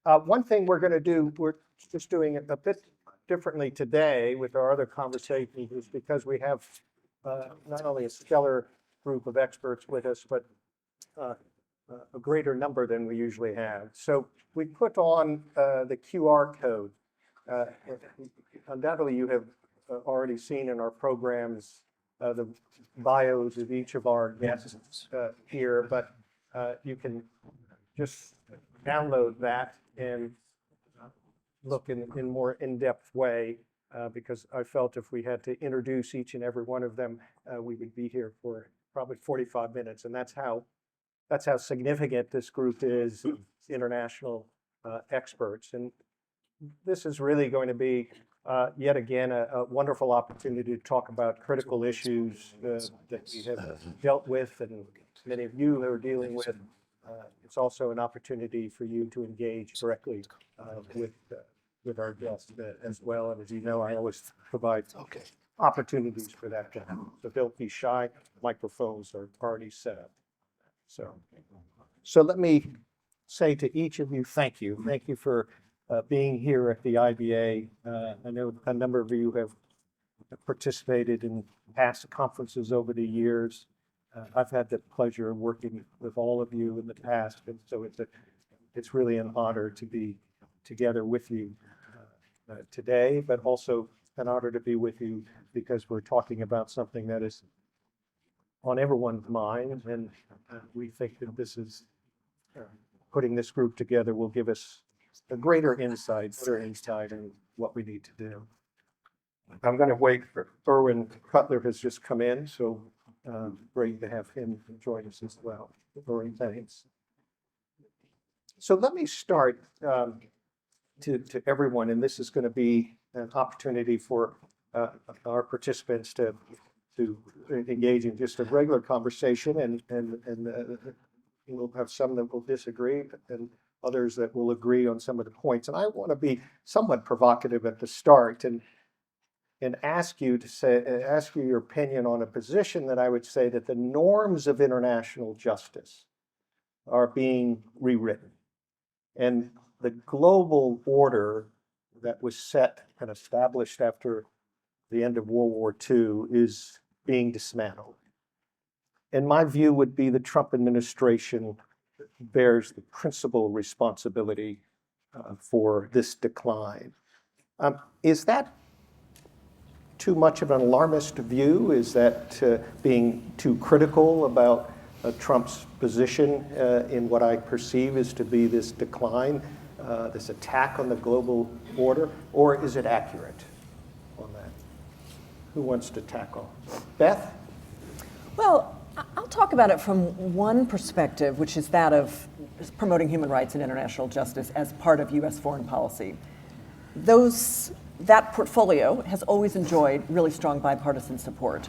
One thing we're going to do, we're just doing it a bit differently today with our other conversations, is because we have not only a stellar group of experts with us, but uh, a greater number than we usually have. So we put on the QR code. Uh, Undoubtedly, you have already seen in our programs the bios of each of our guests here, but you can just download that and look in more in-depth way, because I felt if we had to introduce each and every one of them, we would be here for probably 45 minutes. And that's how significant this group is, international experts. And this is really going to be yet again a wonderful opportunity to talk about critical issues that we have dealt with and many of you are dealing with. It's also an opportunity for you to engage directly with our guests as well. And as you know, I always provide opportunities for that. So don't be shy. Microphones are already set up. So let me say to each of you, thank you. Thank you for being here at the IBA. I know a number of you have participated in past conferences over the years. I've had the pleasure of working with all of you in the past, and so it's really an honor to be together with you today, but also an honor to be with you because we're talking about something that is on everyone's mind, and we think that this is putting this group together will give us a greater insight in what we need to do. I'm going to wait for Irwin Cutler has just come in, so great to have him join us as well. Irwin, thanks. So let me start to everyone, and this is going to be an opportunity for our participants to engage in just a regular conversation, and we'll have some that will disagree and others that will agree on some of the points. And I want to be somewhat provocative at the start and ask you your opinion on a position that I would say that the norms of international justice are being rewritten. And the global order that was set and established after the end of World War II is being dismantled. And my view would be the Trump administration bears the principal responsibility for this decline. Is that too much of an alarmist view? Is that being too critical about Trump's position in what I perceive is to be this decline, this attack on the global order, or is it accurate on that? Who wants to tackle? Beth? Well, I'll talk about it from one perspective, which is that of promoting human rights and international justice as part of U.S. foreign policy. That portfolio has always enjoyed really strong bipartisan support.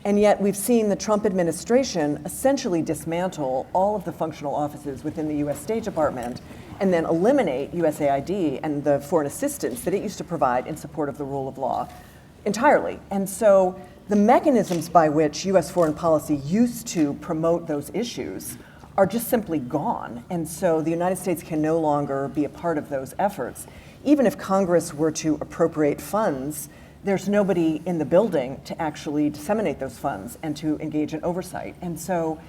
And yet we've seen the Trump administration essentially dismantle all of the functional offices within the U.S. State Department and then eliminate USAID and the foreign assistance that it used to provide in support of the rule of law entirely. And so the mechanisms by which U.S. foreign policy used to promote those issues are just simply gone. And so the United States can no longer be a part of those efforts. Even if Congress were to appropriate funds, there's nobody in the building to actually disseminate those funds and to engage in oversight. And so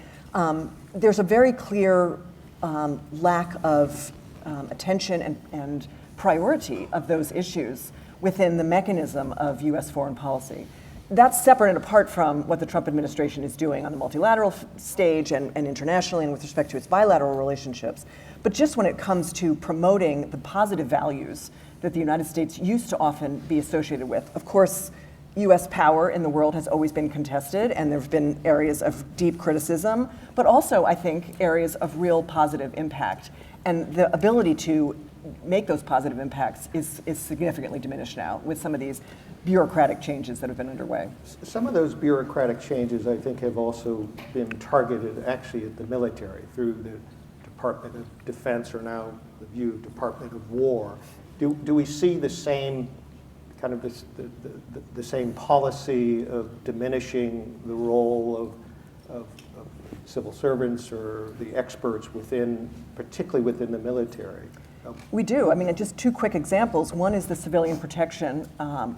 there's a very clear lack of attention and priority of those issues within the mechanism of U.S. foreign policy. That's separate and apart from what the Trump administration is doing on the multilateral stage and internationally and with respect to its bilateral relationships. But just when it comes to promoting the positive values that the United States used to often be associated with, of course, U.S. power in the world has always been contested, and there have been areas of deep criticism, but also, I think, areas of real positive impact. And the ability to make those positive impacts is significantly diminished now with some of these bureaucratic changes that have been underway. Some of those bureaucratic changes, I think, have also been targeted actually at the military through the Department of Defense, or now the view of Department of War. Do we see the same kind of the same policy of diminishing the role of civil servants or the experts particularly within the military? We do. I mean, just two quick examples. One is the civilian protection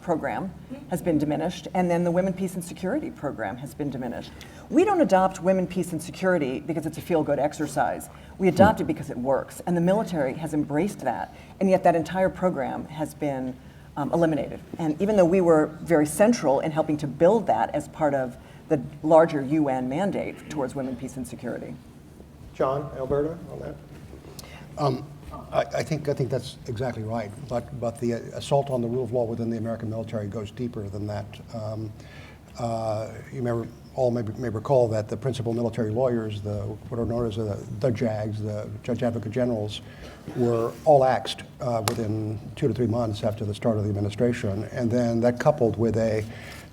program has been diminished, and then the Women, Peace, and Security program has been diminished. We don't adopt Women, Peace, and Security because it's a feel-good exercise. We adopt it because it works, and the military has embraced that, and yet that entire program has been eliminated. And even though we were very central in helping to build that as part of the larger UN mandate towards women, peace, and security. John, Alberta, on that? I think that's exactly right. But the assault on the rule of law within the American military goes deeper than that. You may recall that the principal military lawyers, what are known as the JAGs, the Judge Advocate Generals, were all axed within 2 to 3 months after the start of the administration. And then that coupled with a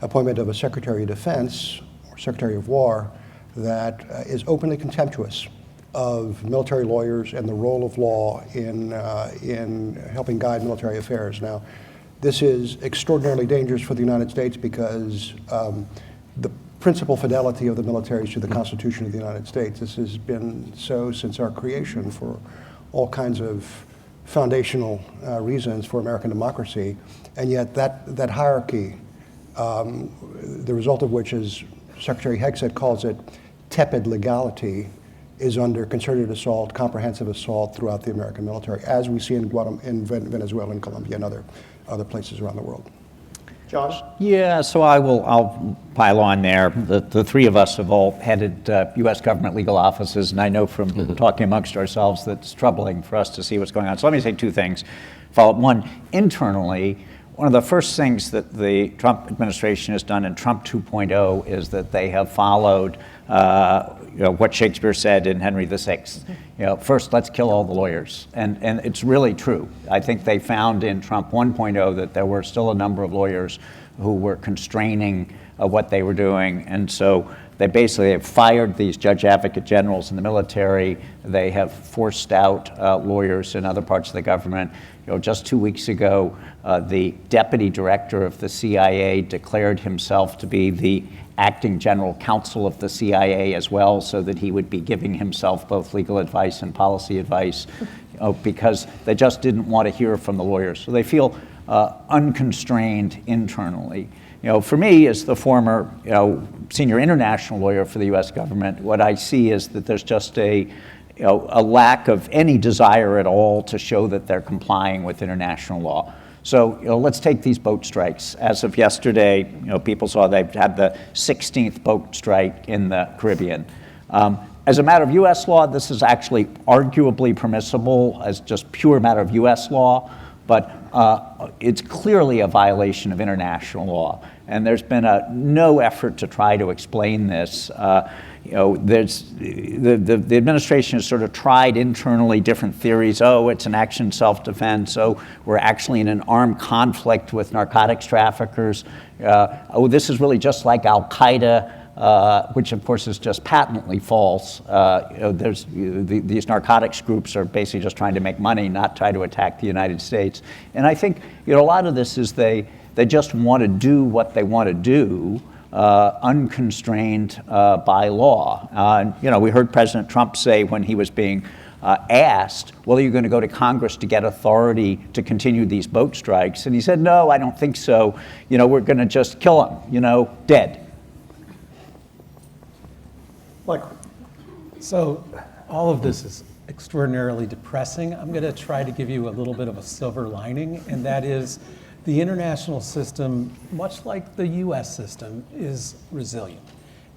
appointment of a Secretary of Defense or Secretary of War that is openly contemptuous of military lawyers and the role of law in helping guide military affairs. Now, this is extraordinarily dangerous for the United States because the principal fidelity of the military is to the Constitution of the United States. This has been so since our creation for all kinds of foundational reasons for American democracy, and yet that hierarchy, the result of which is Secretary Hegseth calls it tepid legality, is under concerted assault, comprehensive assault throughout the American military, as we see in Venezuela and Colombia and other places around the world. Josh? Yeah, so I'll pile on there. The three of us have all headed U.S. government legal offices, and I know from talking amongst ourselves that it's troubling for us to see what's going on. So let me say two things. Follow up. One, internally, one of the first things that the Trump administration has done in Trump 2.0 is that they have followed what Shakespeare said in Henry VI. First, let's kill all the lawyers. And it's really true. I think they found in Trump 1.0 that there were still a number of lawyers who were constraining what they were doing. And so they basically have fired these judge advocate generals in the military. They have forced out lawyers in other parts of the government. Just 2 weeks ago, the deputy director of the CIA declared himself to be the acting general counsel of the CIA as well, so that he would be giving himself both legal advice and policy advice, because they just didn't want to hear from the lawyers. So they feel unconstrained internally. For me, as the former senior international lawyer for the U.S. government, what I see is that there's just a lack of any desire at all to show that they're complying with international law. So let's take these boat strikes. As of yesterday, people saw they've had the 16th boat strike in the Caribbean. As a matter of U.S. law, this is actually arguably permissible as just pure matter of U.S. law, but it's clearly a violation of international law. And there's been no effort to try to explain this. There's the administration has sort of tried internally different theories. Oh, it's an action self-defense. Oh, we're actually in an armed conflict with narcotics traffickers. Oh, this is really just like Al-Qaeda, which of course is just patently false. These narcotics groups are basically just trying to make money, not try to attack the United States. And I think a lot of this is they just want to do what they want to do, unconstrained by law. We heard President Trump say when he was being asked, well, are you going to go to Congress to get authority to continue these boat strikes? And he said, no, I don't think so. We're going to just kill them, dead. Michael? So all of this is extraordinarily depressing. I'm going to try to give you a little bit of a silver lining, and that is the international system, much like the US system, is resilient.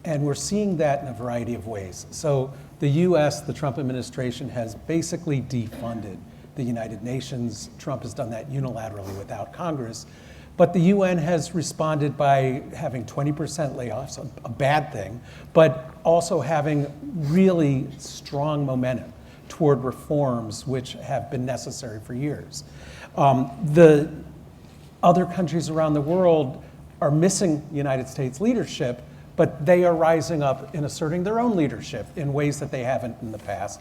And we're seeing that in a variety of ways. So the US, the Trump administration, has basically defunded the United Nations. Trump has done that unilaterally without Congress. But the UN has responded by having 20% layoffs, a bad thing, but also having really strong momentum toward reforms which have been necessary for years. The other countries around the world are missing United States leadership, but they are rising up and asserting their own leadership in ways that they haven't in the past.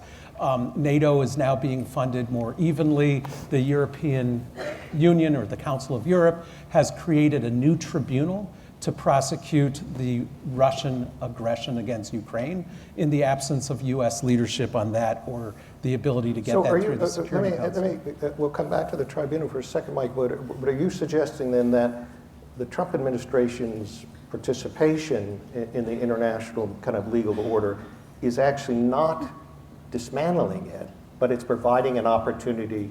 NATO is now being funded more evenly. The European Union, or the Council of Europe, has created a new tribunal to prosecute the Russian aggression against Ukraine in the absence of U.S. leadership on that or the ability to get So that are through you, the Security Council. we'll come back to the tribunal for a second, Mike, but are you suggesting then that the Trump administration's participation in the international kind of legal order is actually not dismantling it, but it's providing an opportunity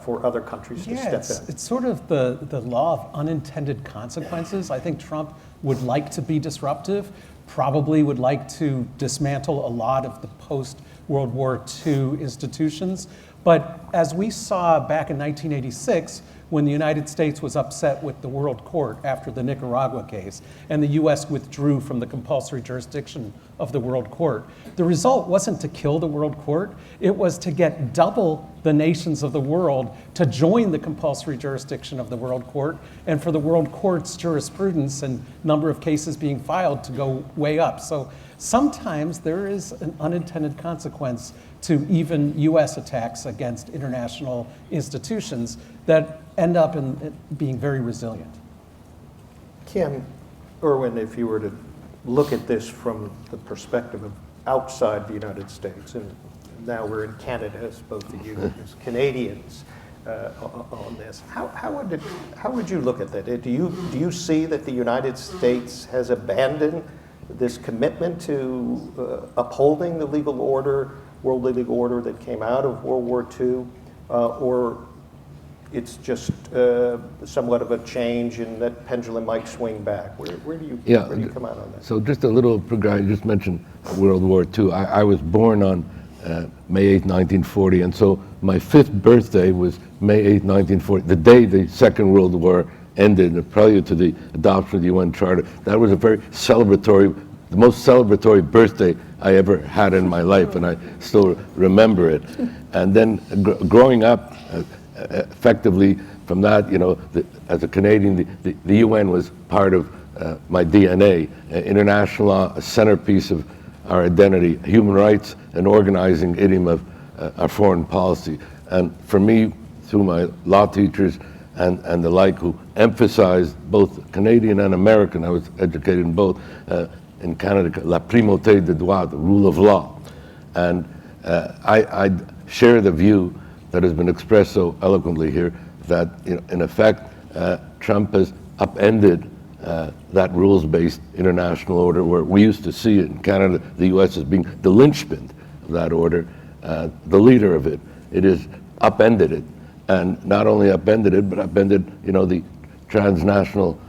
for other countries to Yeah, step in? it's sort of the law of unintended consequences. I think Trump would like to be disruptive, probably would like to dismantle a lot of the post-World War II institutions. But as we saw back in 1986, when the United States was upset with the World Court after the Nicaragua case, and the US withdrew from the compulsory jurisdiction of the World Court, the result wasn't to kill the World Court, it was to get double the nations of the world to join the compulsory jurisdiction of the World Court, and for the World Court's jurisprudence and number of cases being filed to go way up. So sometimes there is an unintended consequence to even US attacks against international institutions that end up in being very resilient. Kim, Erwin, if you were to look at this from the perspective of outside the United States, and now we're in Canada as both of you as Canadians on this, how would you look at that? Do you see that the United States has abandoned this commitment to upholding the legal order, world legal order that came out of World War II, or it's just somewhat of a change and that pendulum might swing back? Where do you come out on that? So just a little, you just mentioned World War II. I was born on May 8, 1940, and so my 5th birthday was May 8, 1940, the day the Second World War ended, and prelude to the adoption of the UN Charter. That was a very celebratory, the most celebratory birthday I ever had in my life, and I still remember it. And then growing up, effectively from that, as a Canadian, the UN was part of my DNA. International law, a centerpiece of our identity, human rights, an organizing idiom of our foreign policy. And for me, through my law teachers and the like, who emphasized both Canadian and American, I was educated in both, in Canada, la primauté de droit, the rule of law. And I share the view that has been expressed so eloquently here, that in effect, Trump has upended that rules-based international order, where we used to see it in Canada, the US as being the linchpin of that order, the leader of it. It has upended it, and not only upended it, but upended the transnational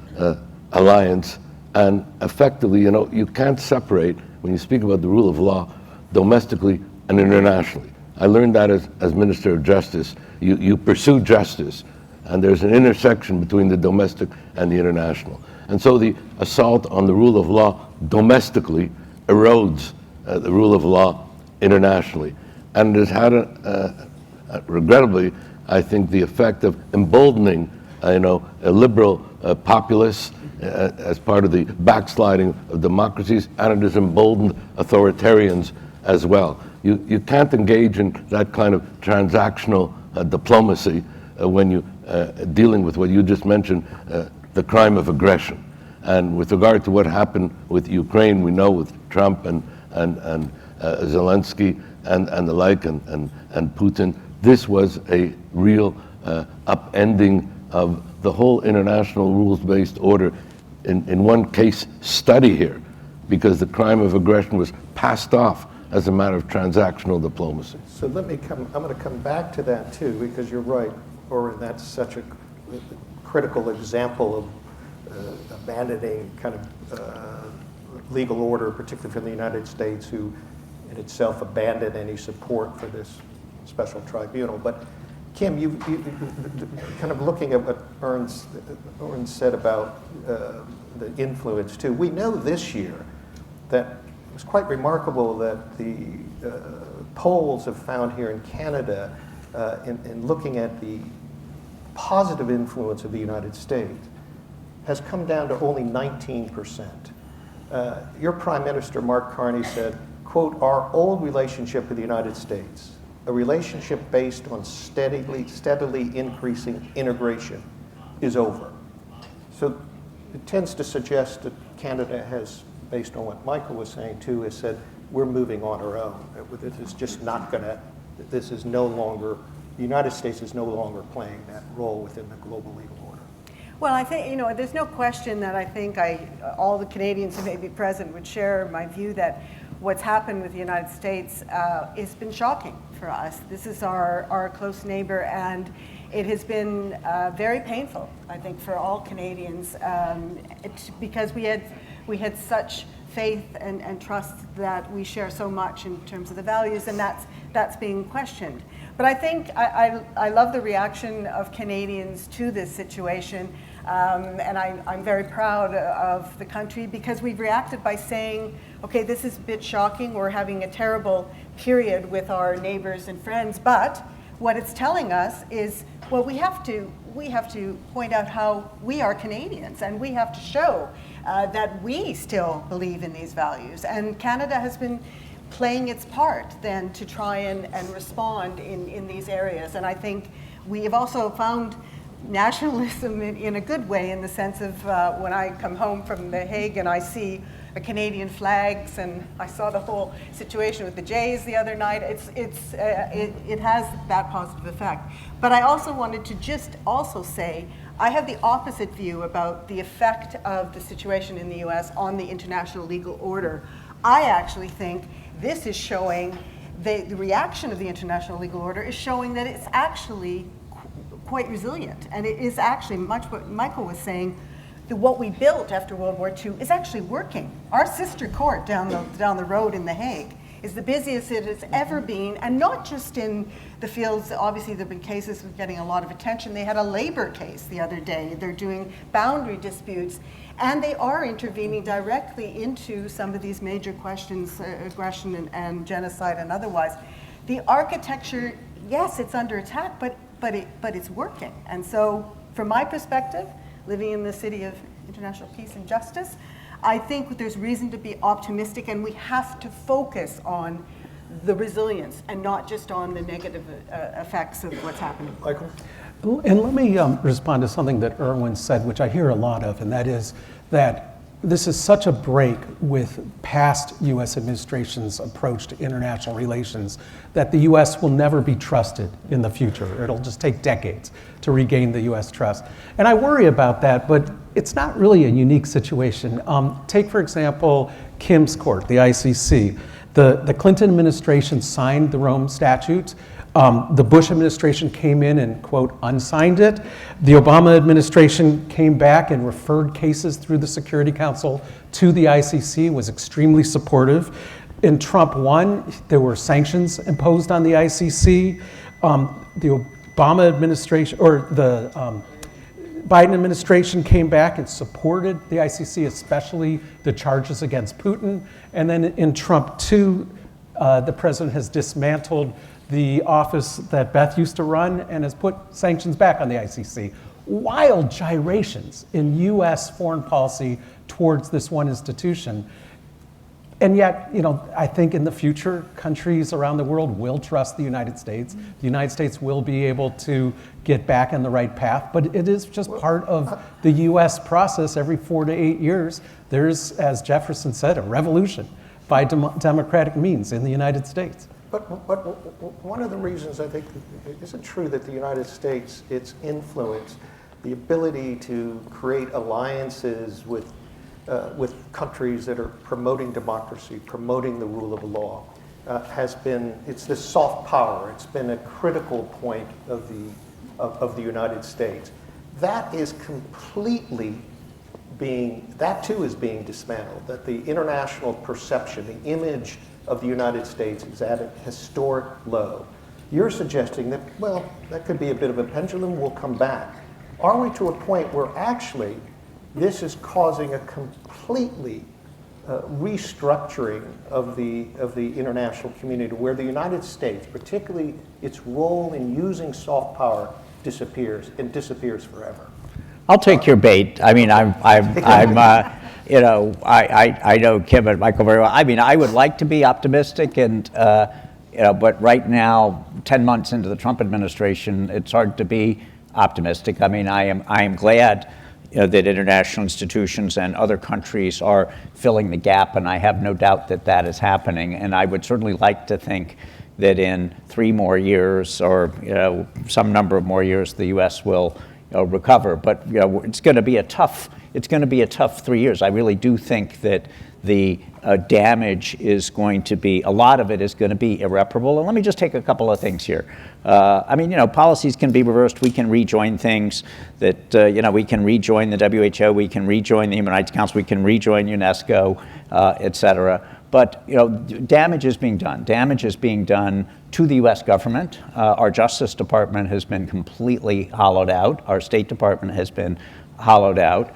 alliance. And effectively, you can't separate, when you speak about the rule of law, domestically and internationally. I learned that as Minister of Justice. You pursue justice, and there's an intersection between the domestic and the international. And so the assault on the rule of law domestically erodes the rule of law internationally. And it has had, regrettably, I think, the effect of emboldening a liberal populace as part of the backsliding of democracies, and it has emboldened authoritarians as well. You can't engage in that kind of transactional diplomacy when you dealing with what you just mentioned, the crime of aggression. And with regard to what happened with Ukraine, we know with Trump and Zelensky and the like, and Putin, this was a real upending of the whole international rules-based order in one case study here, because the crime of aggression was passed off as a matter of transactional diplomacy. So I'm going to come back to that too, because you're right, or that's such a critical example of abandoning kind of legal order, particularly from the United States, who in itself abandoned any support for this special tribunal. But Kim, you kind of looking at what Ern said about the influence too. We know this year that it was quite remarkable that the polls have found here in Canada, in looking at the positive influence of the United States, has come down to only 19%. Your Prime Minister, Mark Carney, said, quote, "Our old relationship with the United States, a relationship based on steadily increasing integration, is over." So it tends to suggest that Canada has, based on what Michael was saying too, has said, we're moving on our own. This is just not gonna, this is no longer, the United States is no longer playing that role within the global legal order. Well, I think, there's no question that I think all the Canadians who may be present would share my view that what's happened with the United States has been shocking for us. This is our close neighbor, and it has been very painful, I think, for all Canadians, because we had such faith and trust that we share so much in terms of the values, and that's being questioned. But I think I love the reaction of Canadians to this situation, and I'm very proud of the country because we've reacted by saying, okay, this is a bit shocking, we're having a terrible period with our neighbors and friends, but what it's telling us is, well, we have to point out how we are Canadians, and we have to show that we still believe in these values. And Canada has been playing its part then to try and respond in these areas. And I think we have also found nationalism in a good way, in the sense of when I come home from The Hague and I see a Canadian flags, and I saw the whole situation with the Jays the other night, it has that positive effect. But I also wanted to just also say, I have the opposite view about the effect of the situation in the US on the international legal order. I actually think this is showing, the reaction of the international legal order is showing that it's actually quite resilient. And it is actually much what Michael was saying, that what we built after World War II is actually working. Our sister court down the road in The Hague is the busiest it has ever been, and not just in the fields. Obviously, there have been cases with getting a lot of attention. They had a labor case the other day. They're doing boundary disputes, and they are intervening directly into some of these major questions, aggression and genocide and otherwise. The architecture, yes, it's under attack, but it's working. And so, from my perspective, living in the city of international peace and justice, I think there's reason to be optimistic, and we have to focus on the resilience and not just on the negative effects of what's happening. Michael? And let me respond to something that Erwin said, which I hear a lot of, and that is that this is such a break with past U.S. administration's approach to international relations that the U.S. will never be trusted in the future. It'll just take decades to regain the U.S. trust. And I worry about that, but it's not really a unique situation. Take, for example, Kim's court, the ICC. The Clinton administration signed the Rome Statute. The Bush administration came in and, quote, unsigned it. The Obama administration came back and referred cases through the Security Council to the ICC, was extremely supportive. In Trump 1, there were sanctions imposed on the ICC. The Obama administration, or the Biden administration came back and supported the ICC, especially the charges against Putin. And then in Trump 2, the president has dismantled the office that Beth used to run and has put sanctions back on the ICC. Wild gyrations in US foreign policy towards this one institution. And yet, I think in the future, countries around the world will trust the United States. The United States will be able to get back on the right path, but it is just part of the US process. Every 4 to 8 years, there's, as Jefferson said, a revolution by democratic means in the United States. But one of the reasons I think is it true that the United States, its influence, the ability to create alliances with countries that are promoting democracy, promoting the rule of law, it's this soft power. It's been a critical point of the United States. That is that too is being dismantled, that the international perception, the image of the United States is at a historic low. You're suggesting that, well, that could be a bit of a pendulum, we'll come back. Are we to a point where actually this is causing a completely restructuring of the international community, where the United States, particularly its role in using soft power, disappears forever? I'll take your bait. I mean, I know Kim and Michael very well. I mean, I would like to be optimistic, and but right now, 10 months into the Trump administration, it's hard to be optimistic. I mean, I am glad, that international institutions and other countries are filling the gap, and I have no doubt that that is happening. And I would certainly like to think that in 3 more years, or some number of more years, the U.S. will recover. But it's going to be a tough 3 years. I really do think that the damage is going to be, a lot of it is going to be irreparable. And let me just take a couple of things here. I mean, policies can be reversed. We can rejoin things that, we can rejoin the WHO, we can rejoin the Human Rights Council, we can rejoin UNESCO, et cetera. But, damage is being done. Damage is being done to the U.S. government. Our Justice Department has been completely hollowed out. Our State Department has been hollowed out.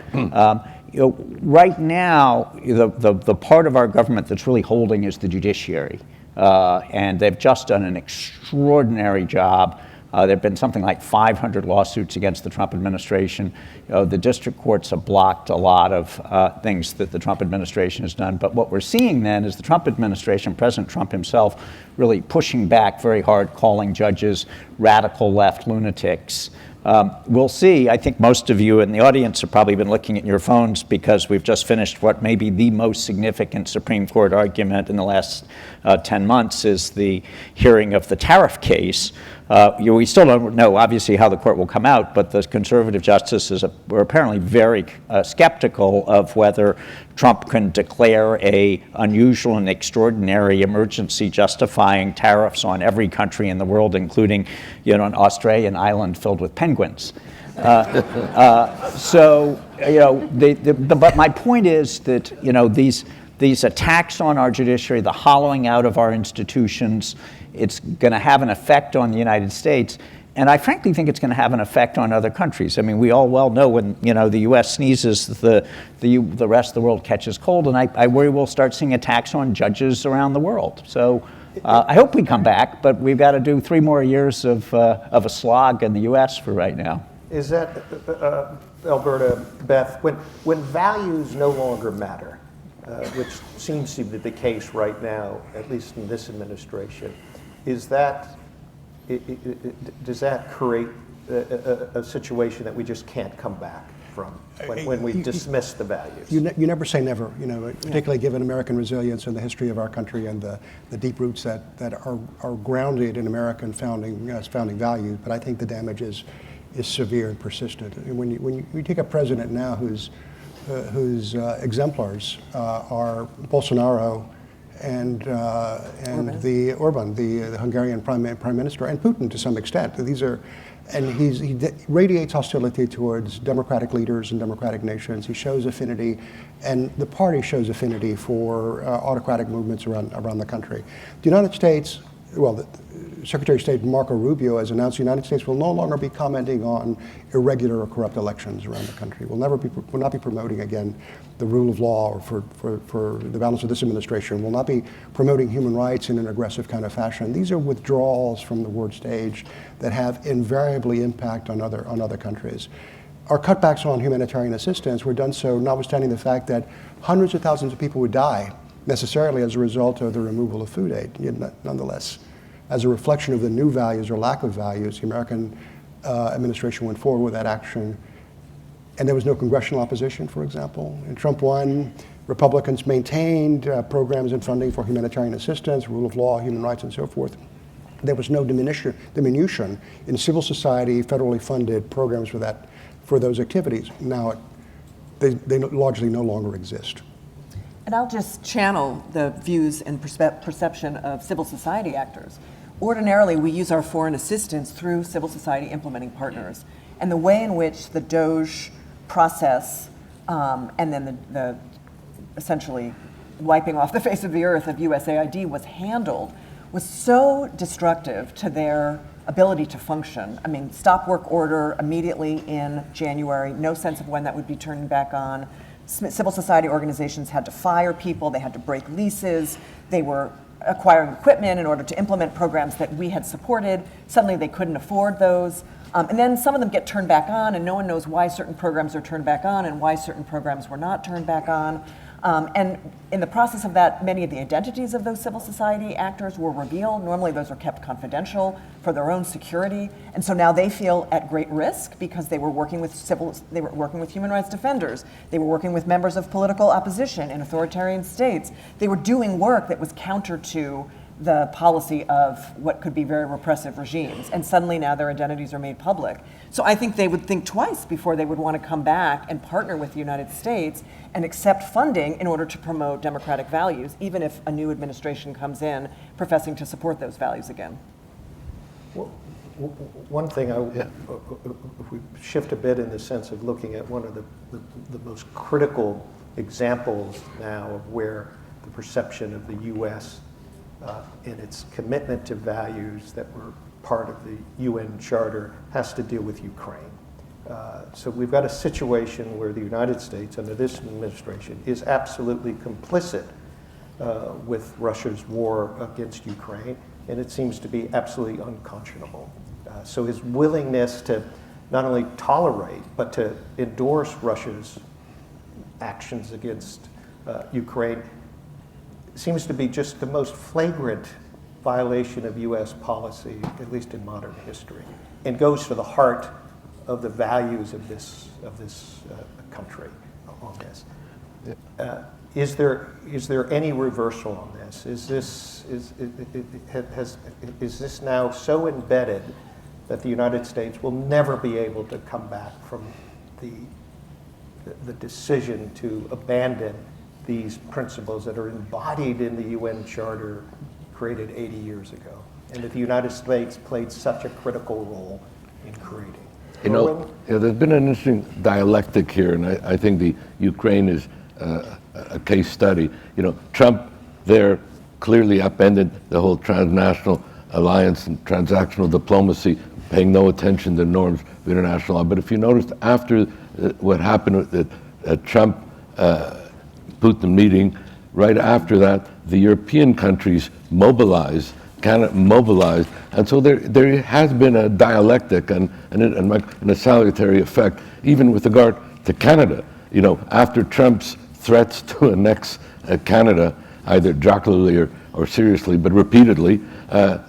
Right now, the part of our government that's really holding is the judiciary. And they've just done an extraordinary job. There have been something like 500 lawsuits against the Trump administration. The district courts have blocked a lot of things that the Trump administration has done. But what we're seeing then is the Trump administration, President Trump himself, really pushing back very hard, calling judges radical left lunatics. We'll see. I think most of you in the audience have probably been looking at your phones because we've just finished what may be the most significant Supreme Court argument in the last 10 months is the hearing of the tariff case. We still don't know, obviously, how the court will come out, but the conservative justices were apparently very skeptical of whether Trump can declare a unusual and extraordinary emergency justifying tariffs on every country in the world, including, an Australian island filled with penguins. But my point is that, these attacks on our judiciary, the hollowing out of our institutions, it's going to have an effect on the United States. And I frankly think it's going to have an effect on other countries. I mean, we all well know when, the U.S. sneezes, the rest of the world catches cold. And I worry we'll start seeing attacks on judges around the world. So I hope we come back, but we've got to do 3 more years of a slog in the U.S. for right now. Is that, Alberta, Beth, when values no longer matter, which seems to be the case right now, at least in this administration, does that create a situation that we just can't come back from when we dismiss the values? You never say never, particularly given American resilience and the history of our country and the deep roots that are grounded in American founding values. But I think the damage is severe and persistent. And when you take a president now whose exemplars are Bolsonaro and Orban, the Hungarian prime minister, and Putin to some extent. He radiates hostility towards democratic leaders and democratic nations. He shows affinity, and the party shows affinity for autocratic movements around the country. The United States, Secretary of State Marco Rubio has announced the United States will no longer be commenting on irregular or corrupt elections around the country. Will not be promoting again the rule of law or for the balance of this administration. Will not be promoting human rights in an aggressive kind of fashion. These are withdrawals from the world stage that have invariably impact on other countries. Our cutbacks on humanitarian assistance were done so notwithstanding the fact that hundreds of thousands of people would die necessarily as a result of the removal of food aid. Nonetheless, as a reflection of the new values or lack of values, the American administration went forward with that action. And there was no congressional opposition, for example. And Trump won. Republicans maintained programs and funding for humanitarian assistance, rule of law, human rights, and so forth. There was no diminution in civil society, federally funded programs for those activities. Now, they largely no longer exist. And I'll just channel the views and perception of civil society actors. Ordinarily, we use our foreign assistance through civil society implementing partners. And the way in which the DOGE process and then the essentially wiping off the face of the earth of USAID was handled was so destructive to their ability to function. I mean, stop work order immediately in January, no sense of when that would be turning back on. Civil society organizations had to fire people, they had to break leases, they were acquiring equipment in order to implement programs that we had supported. Suddenly they couldn't afford those. And then some of them get turned back on, and no one knows why certain programs are turned back on and why certain programs were not turned back on. And in the process of that, many of the identities of those civil society actors were revealed. Normally, those are kept confidential for their own security. And so now they feel at great risk because they were working with human rights defenders. They were working with members of political opposition in authoritarian states. They were doing work that was counter to the policy of what could be very repressive regimes. And suddenly now their identities are made public. So I think they would think twice before they would want to come back and partner with the United States and accept funding in order to promote democratic values, even if a new administration comes in professing to support those values again. One thing, if we shift a bit in the sense of looking at one of the most critical examples now of where the perception of the U.S. In its commitment to values that were part of the UN Charter has to deal with Ukraine. So we've got a situation where the United States, under this administration, is absolutely complicit with Russia's war against Ukraine, and it seems to be absolutely unconscionable. So his willingness to not only tolerate, but to endorse Russia's actions against Ukraine seems to be just the most flagrant violation of U.S. policy, at least in modern history, and goes to the heart of the values of this country on this. Is there any reversal on this? Is this now so embedded that the United States will never be able to come back from the decision to abandon these principles that are embodied in the UN Charter created 80 years ago, and that the United States played such a critical role in creating? There's been an interesting dialectic here, and I think the Ukraine is a case study. Trump there clearly upended the whole transnational alliance and transactional diplomacy, paying no attention to norms of international law. But if you noticed, after what happened with the Trump Putin meeting, right after that, the European countries mobilized, Canada mobilized, and so there has been a dialectic and a salutary effect, even with regard to Canada. After Trump's threats to annex Canada, either jocularly or seriously, but repeatedly,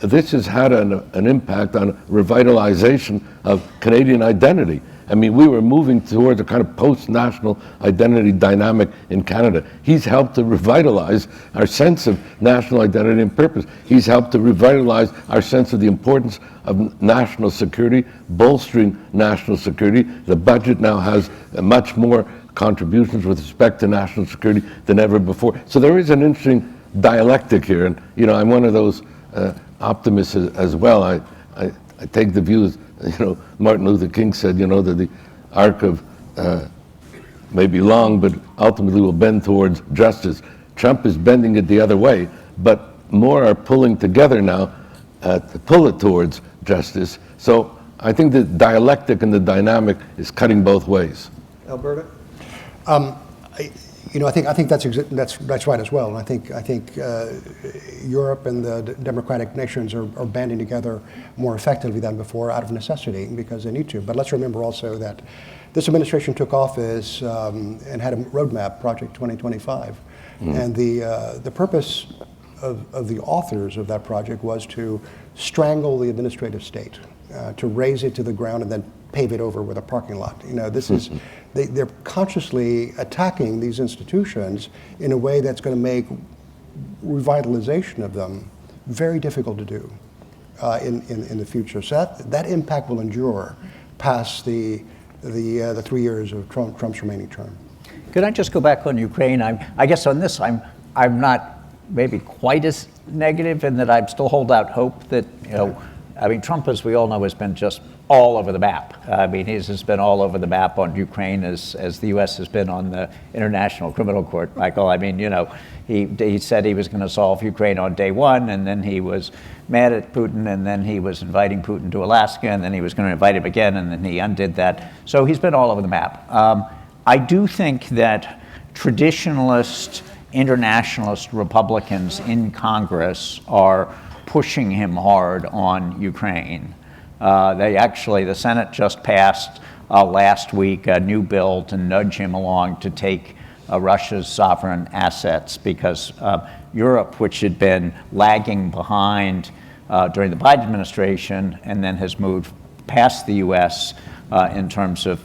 this has had an impact on revitalization of Canadian identity. I mean, we were moving towards a kind of post-national identity dynamic in Canada. He's helped to revitalize our sense of national identity and purpose. He's helped to revitalize our sense of the importance of national security, bolstering national security. The budget now has much more contributions with respect to national security than ever before. So there is an interesting dialectic here, and I'm one of those optimists as well. I take the view, Martin Luther King said, that the arc of may be long, but ultimately will bend towards justice. Trump is bending it the other way, but more are pulling together now to pull it towards justice. So I think the dialectic and the dynamic is cutting both ways. Alberta? I think that's right as well. And I think Europe and the democratic nations are banding together more effectively than before out of necessity because they need to. But let's remember also that this administration took office and had a roadmap, Project 2025, and the purpose of the authors of that project was to strangle the administrative state, to raze it to the ground and then pave it over with a parking lot. This is they're consciously attacking these institutions in a way that's going to make revitalization of them very difficult to do in the future. So that impact will endure past the 3 years of Trump's remaining term. Could I just go back on Ukraine? I guess on this, I'm not maybe quite as negative in that I still hold out hope that Trump, as we all know, has been just all over the map. He's been all over the map on Ukraine as the U.S. has been on the International Criminal Court, Michael. He said he was going to solve Ukraine on day one, and then he was mad at Putin, and then he was inviting Putin to Alaska, and then he was going to invite him again, and then he undid that. So he's been all over the map. I do think that traditionalist, internationalist Republicans in Congress are pushing him hard on Ukraine. The Senate just passed last week a new bill to nudge him along to take Russia's sovereign assets, because Europe, which had been lagging behind during the Biden administration and then has moved past the U.S. In terms of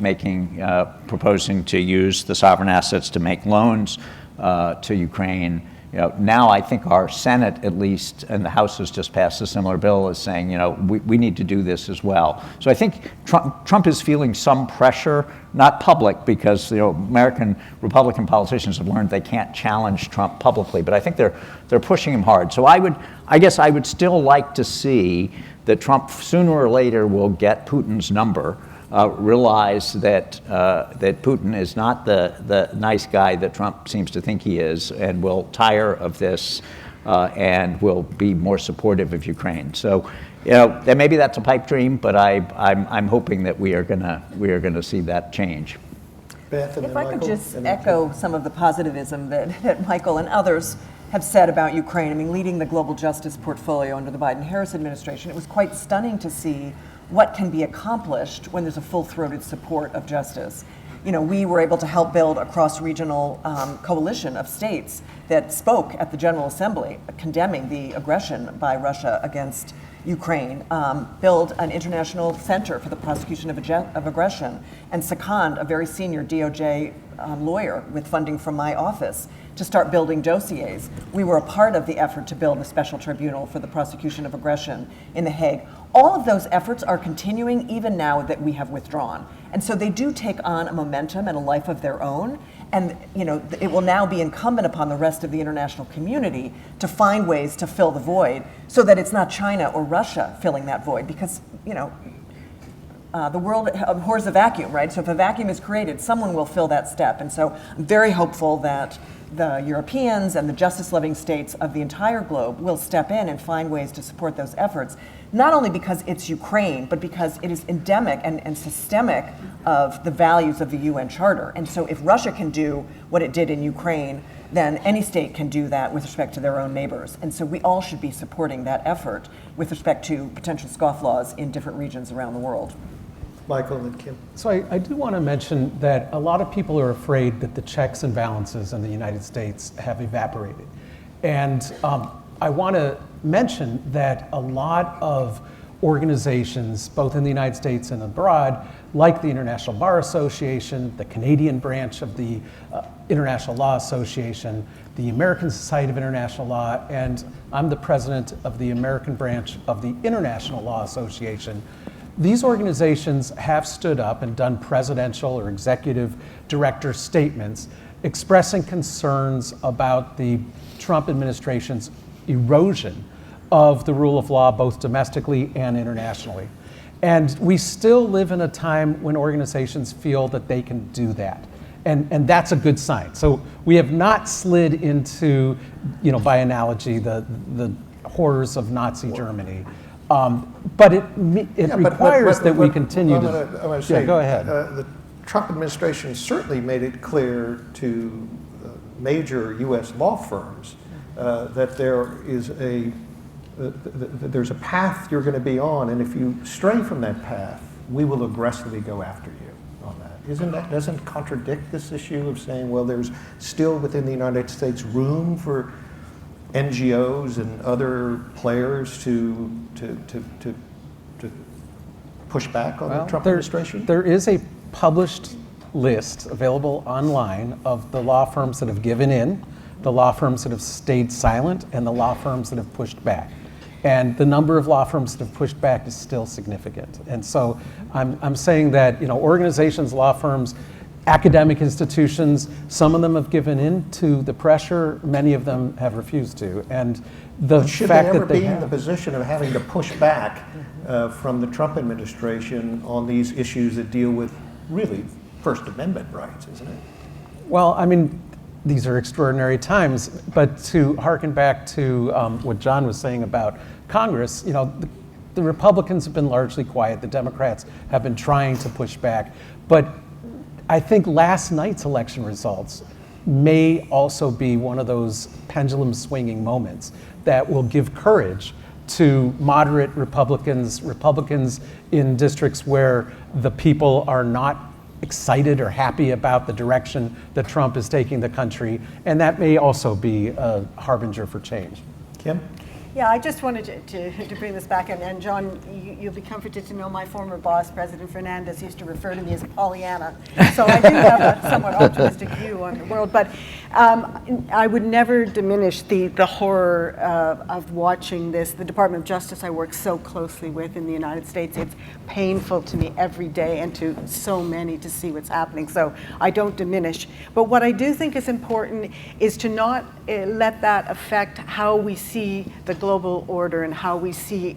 proposing to use the sovereign assets to make loans to Ukraine. Now I think our Senate, at least, and the House has just passed a similar bill, is saying, we need to do this as well. So I think Trump is feeling some pressure, not public, because American Republican politicians have learned they can't challenge Trump publicly, but I think they're pushing him hard. So I guess I would still like to see that Trump sooner or later will get Putin's number. Realize that Putin is not the nice guy that Trump seems to think he is, and will tire of this and will be more supportive of Ukraine. So, maybe that's a pipe dream, but I'm hoping that we are gonna see that change. Beth, and If then I could Michael, just and then echo some of the positivism that Michael and others have said about Ukraine. I mean, leading the global justice portfolio under the Biden-Harris administration, it was quite stunning to see what can be accomplished when there's a full-throated support of justice. We were able to help build a cross-regional coalition of states that spoke at the General Assembly, condemning the aggression by Russia against Ukraine, build an international center for the prosecution of aggression, and second a very senior DOJ lawyer with funding from my office to start building dossiers. We were a part of the effort to build a special tribunal for the prosecution of aggression in The Hague. All of those efforts are continuing even now that we have withdrawn. And so they do take on a momentum and a life of their own. And it will now be incumbent upon the rest of the international community to find ways to fill the void so that it's not China or Russia filling that void, because the world abhors a vacuum, right? So if a vacuum is created, someone will fill that step. And so I'm very hopeful that the Europeans and the justice-loving states of the entire globe will step in and find ways to support those efforts, not only because it's Ukraine, but because it is endemic and systemic of the values of the UN Charter. And so if Russia can do what it did in Ukraine, then any state can do that with respect to their own neighbors. And so we all should be supporting that effort with respect to potential scofflaws in different regions around the world. Michael and Kim. So I do want to mention that a lot of people are afraid that the checks and balances in the United States have evaporated. And I want to mention that a lot of organizations, both in the United States and abroad, like the International Bar Association, the Canadian branch of the International Law Association, the American Society of International Law, and I'm the president of the American branch of the International Law Association. These organizations have stood up and done presidential or executive director statements expressing concerns about the Trump administration's erosion of the rule of law, both domestically and internationally. And we still live in a time when organizations feel that they can do that. And that's a good sign. So we have not slid into, by analogy, the horrors of Nazi Germany. But it requires that we continue I'm to. gonna say, go ahead. The Trump administration certainly made it clear to major U.S. law firms that there's a path you're going to be on, and if you stray from that path, we will aggressively go after you on that. Doesn't contradict this issue of saying, well, there's still within the United States room for NGOs and other players to push back on the Trump administration? There is a published list available online of the law firms that have given in, the law firms that have stayed silent, and the law firms that have pushed back. And the number of law firms that have pushed back is still significant. And so I'm saying that organizations, law firms, academic institutions, some of them have given in to the pressure, many of them have refused to. And the Should fact they ever that they be in have, the position of having to push back from the Trump administration on these issues that deal with really First Amendment rights, isn't it? well, I mean, these are extraordinary times, but to harken back to what John was saying about Congress, the Republicans have been largely quiet, the Democrats have been trying to push back, but I think last night's election results may also be one of those pendulum swinging moments that will give courage to moderate Republicans in districts where the people are not excited or happy about the direction that Trump is taking the country, and that may also be a harbinger for change. Kim? Yeah, I just wanted to bring this back, and John, you'll be comforted to know my former boss, President Fernandez, used to refer to me as Pollyanna. So I do have a somewhat optimistic view on the world, but I would never diminish the horror of watching this. The Department of Justice I work so closely with in the United States, it's painful to me every day and to so many to see what's happening. So I don't diminish. But what I do think is important is to not let that affect how we see the global order and how we see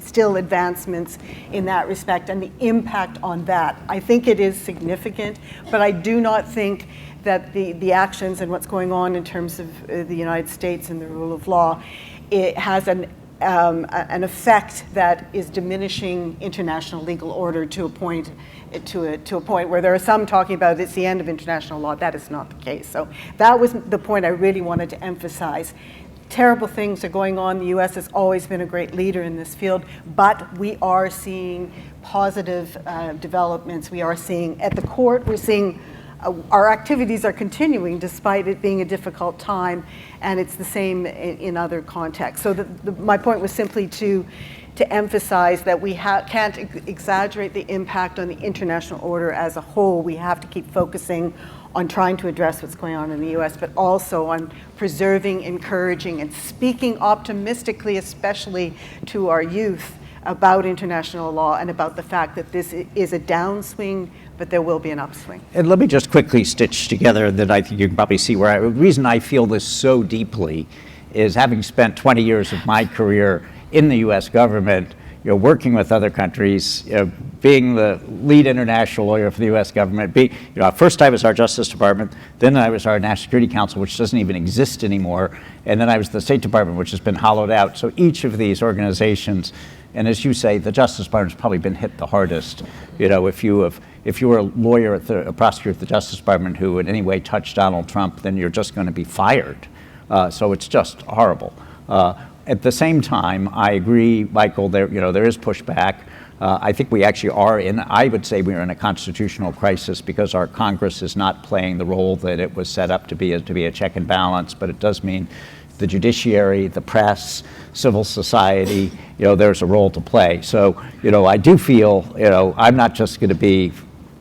still advancements in that respect and the impact on that. I think it is significant, but I do not think that the actions and what's going on in terms of the United States and the rule of law, it has an effect that is diminishing international legal order to a point where there are some talking about it's the end of international law. That is not the case. So that was the point I really wanted to emphasize. Terrible things are going on. The U.S. has always been a great leader in this field, but we are seeing positive developments. We are seeing at the court, we're seeing our activities are continuing despite it being a difficult time, and it's the same in other contexts. So my point was simply to emphasize that we can't exaggerate the impact on the international order as a whole. We have to keep focusing on trying to address what's going on in the U.S., but also on preserving, encouraging, and speaking optimistically, especially to our youth, about international law and about the fact that this is a downswing, but there will be an upswing. And let me just quickly stitch together that I think you can probably see where the reason I feel this so deeply is having spent 20 years of my career in the U.S. government, working with other countries, being the lead international lawyer for the U.S. government. First I was our Justice Department, then I was our National Security Council, which doesn't even exist anymore, and then I was the State Department, which has been hollowed out. So each of these organizations, and as you say, the Justice Department has probably been hit the hardest. If you were a lawyer a prosecutor at the Justice Department who in any way touched Donald Trump, then you're just going to be fired. So it's just horrible. At the same time, I agree, Michael, there is pushback. I think we actually are I would say we are in a constitutional crisis because our Congress is not playing the role that it was set up to be a check and balance, but it does mean the judiciary, the press, civil society, there's a role to play. So, I do feel, I'm not just going to be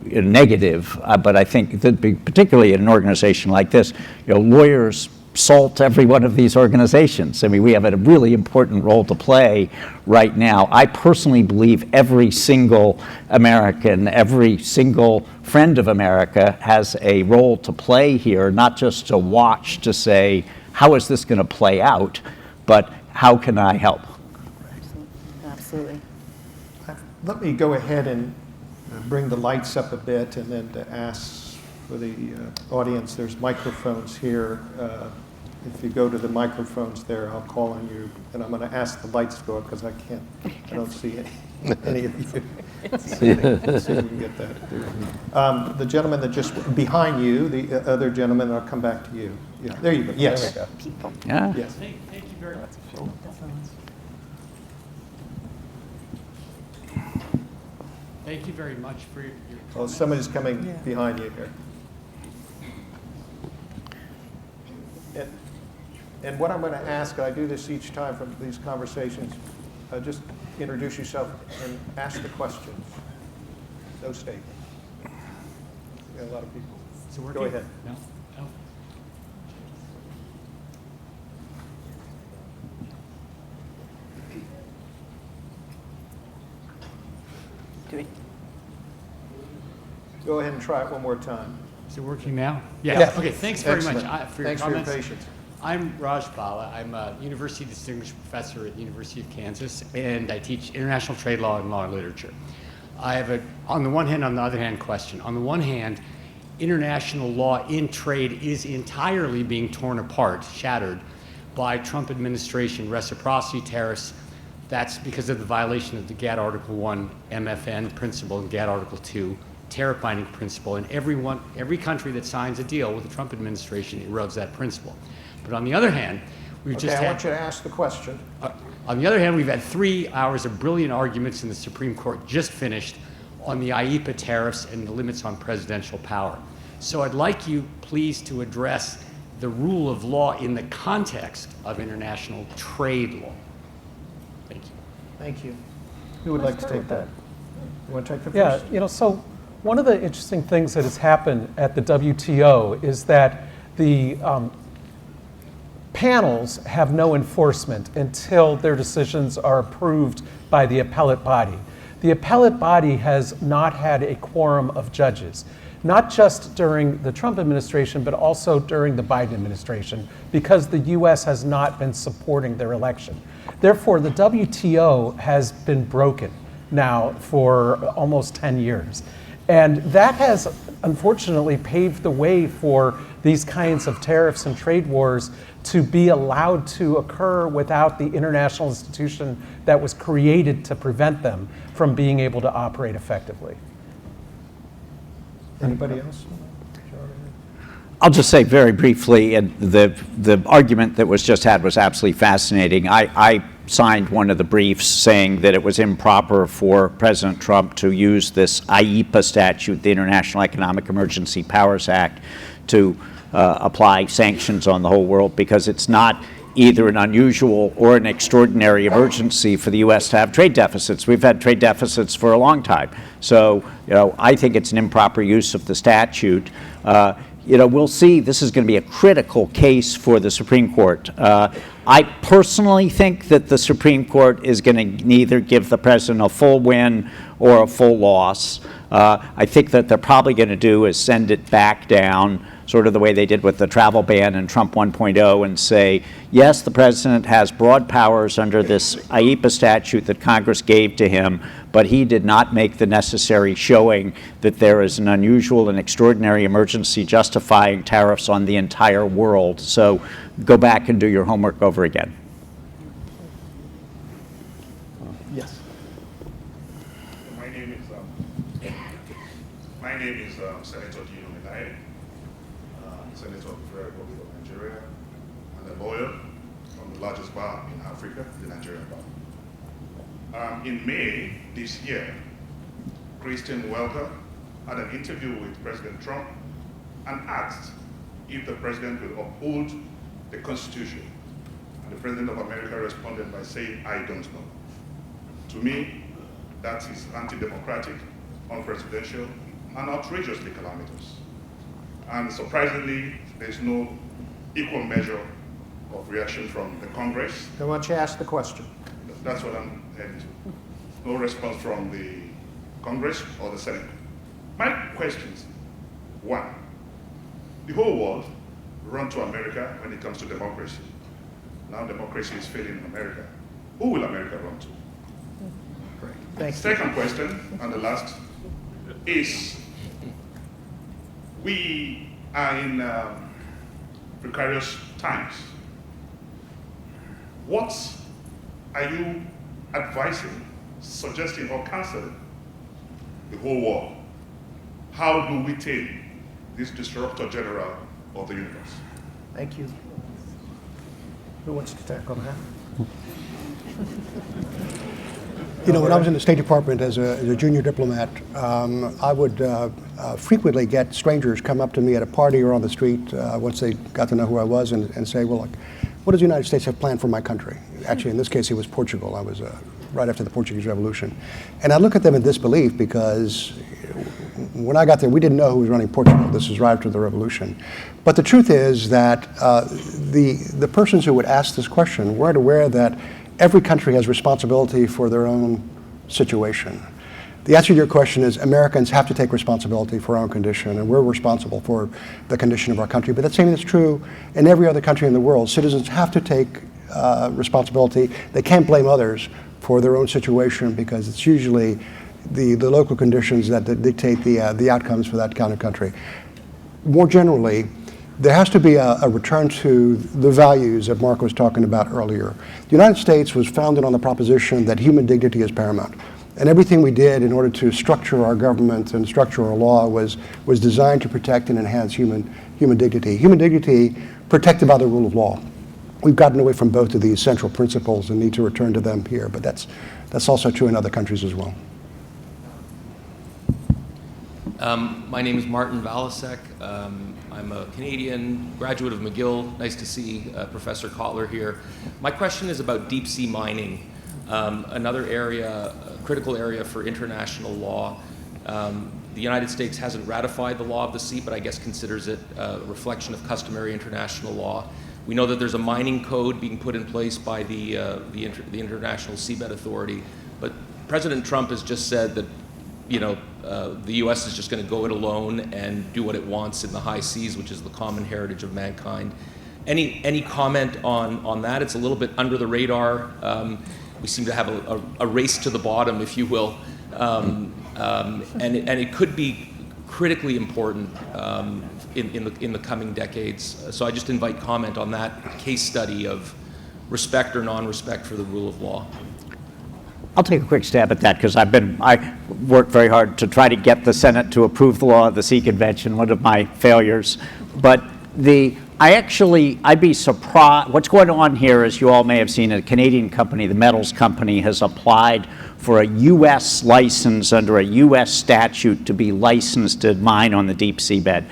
negative, but I think that particularly in an organization like this, lawyers salt every one of these organizations. I mean, we have a really important role to play right now. I personally believe every single American, every single friend of America has a role to play here, not just to watch to say, how is this going to play out, but how can I help? Absolutely. Let me go ahead and bring the lights up a bit and then to ask for the audience, there's microphones here. If you go to the microphones there, I'll call on you, and I'm going to ask the lights to go up because I don't see any of you. See if we can get that. The gentleman that just behind you, the other gentleman, I'll come back to you. Yeah, there you go. Yes. There we go. Yeah. Yes. Thank you very much. Thank you very much for your Oh, somebody's coming behind you here. And what I'm going to ask, I do this each time from these conversations, just introduce yourself and ask the questions. No statement. We got a lot of people. So we're Go ahead. No. Go ahead and try it one more time. Is it working now? Yes. Okay, thanks very much for your Thanks comments. for your patience. I'm Raj Bala. I'm a University Distinguished Professor at the University of Kansas, and I teach international trade law and law and literature. I have on the one hand, on the other hand question. On the one hand, international law in trade is entirely being torn apart, shattered by Trump administration reciprocity tariffs. That's because of the violation of the GATT Article 1 MFN principle and GATT Article 2 tariff binding principle, and every country that signs a deal with the Trump administration erodes that principle. But on the other hand, we've just I had... want you to ask the question. On the other hand, we've had 3 hours of brilliant arguments in the Supreme Court, just finished, on the IEEPA tariffs and the limits on presidential power. So I'd like you, please, to address the rule of law in the context of international trade law. Thank you. Thank you. Who would like to take that? You want to take the Yeah, first? so one of the interesting things that has happened at the WTO is that the panels have no enforcement until their decisions are approved by the appellate body. The appellate body has not had a quorum of judges, not just during the Trump administration, but also during the Biden administration, because the US has not been supporting their election. Therefore, the WTO has been broken now for almost 10 years. And that has unfortunately paved the way for these kinds of tariffs and trade wars to be allowed to occur without the international institution that was created to prevent them from being able to operate effectively. Anybody else? I'll just say very briefly, and the argument that was just had was absolutely fascinating. I signed one of the briefs saying that it was improper for President Trump to use this IEEPA statute, the International Economic Emergency Powers Act, to apply sanctions on the whole world, because it's not either an unusual or an extraordinary emergency for the U.S. to have trade deficits. We've had trade deficits for a long time. So, I think it's an improper use of the statute. We'll see. This is going to be a critical case for the Supreme Court. I personally think that the Supreme Court is going to neither give the president a full win or a full loss. I think that they're probably going to do is send it back down, sort of the way they did with the travel ban and Trump 1.0, and say, yes, the president has broad powers under this IEEPA statute that Congress gave to him, but he did not make the necessary showing that there is an unusual and extraordinary emergency justifying tariffs on the entire world. So go back and do your homework over again. Yes. My name is Senator Gino Melaye, Senator of the Republic of Nigeria, and a lawyer from the largest bar in Africa, the Nigerian bar. In May this year, Christian Welker had an interview with President Trump and asked if the president will uphold the Constitution. And the President of America responded by saying, "I don't know." To me, that is anti-democratic, unpresidential, and outrageously calamitous. And surprisingly, there's no equal measure of reaction from the Congress. Then why don't you ask the question? That's what I'm heading to. No response from the Congress or the Senate. My questions: one, the whole world run to America when it comes to democracy. Now democracy is failing in America. Who will America run to? Thank you. Second question, and the last, is we are in precarious times. What are you advising, suggesting, or counseling the whole world? How do we tame this disruptor general of the universe? Thank you. Who wants to tackle that? When I was in the State Department as a junior diplomat, I would frequently get strangers come up to me at a party or on the street once they got to know who I was and say, well, look, what does the United States have planned for my country? Actually, in this case, it was Portugal. I was right after the Portuguese Revolution. And I look at them in disbelief because when I got there, we didn't know who was running Portugal. This was right after the revolution. But the truth is that the persons who would ask this question weren't aware that every country has responsibility for their own situation. The answer to your question is Americans have to take responsibility for our own condition, and we're responsible for the condition of our country. But that same is true in every other country in the world. Citizens have to take responsibility. They can't blame others for their own situation because it's usually the local conditions that dictate the outcomes for that kind of country. More generally, there has to be a return to the values that Mark was talking about earlier. The United States was founded on the proposition that human dignity is paramount. And everything we did in order to structure our government and structure our law was designed to protect and enhance human dignity. Human dignity protected by the rule of law. We've gotten away from both of these central principles and need to return to them here, but that's also true in other countries as well. My name is Martin Valasek. I'm a Canadian graduate of McGill. Nice to see Professor Kotler here. My question is about deep sea mining, another area, a critical area for international law. The United States hasn't ratified the law of the sea, but I guess considers it a reflection of customary international law. We know that there's a mining code being put in place by the International Seabed Authority, but President Trump has just said that, the U.S. is just going to go it alone and do what it wants in the high seas, which is the common heritage of mankind. Any comment on that? It's a little bit under the radar. We seem to have a race to the bottom, if you will, and it could be critically important in the coming decades. So I just invite comment on that case study of respect or non-respect for the rule of law. I'll take a quick stab at that because I worked very hard to try to get the Senate to approve the law of the Sea Convention, one of my failures. But I'd be surprised. What's going on here, as you all may have seen, a Canadian company, the Metals Company, has applied for a U.S. license under a U.S. statute to be licensed to mine on the deep seabed.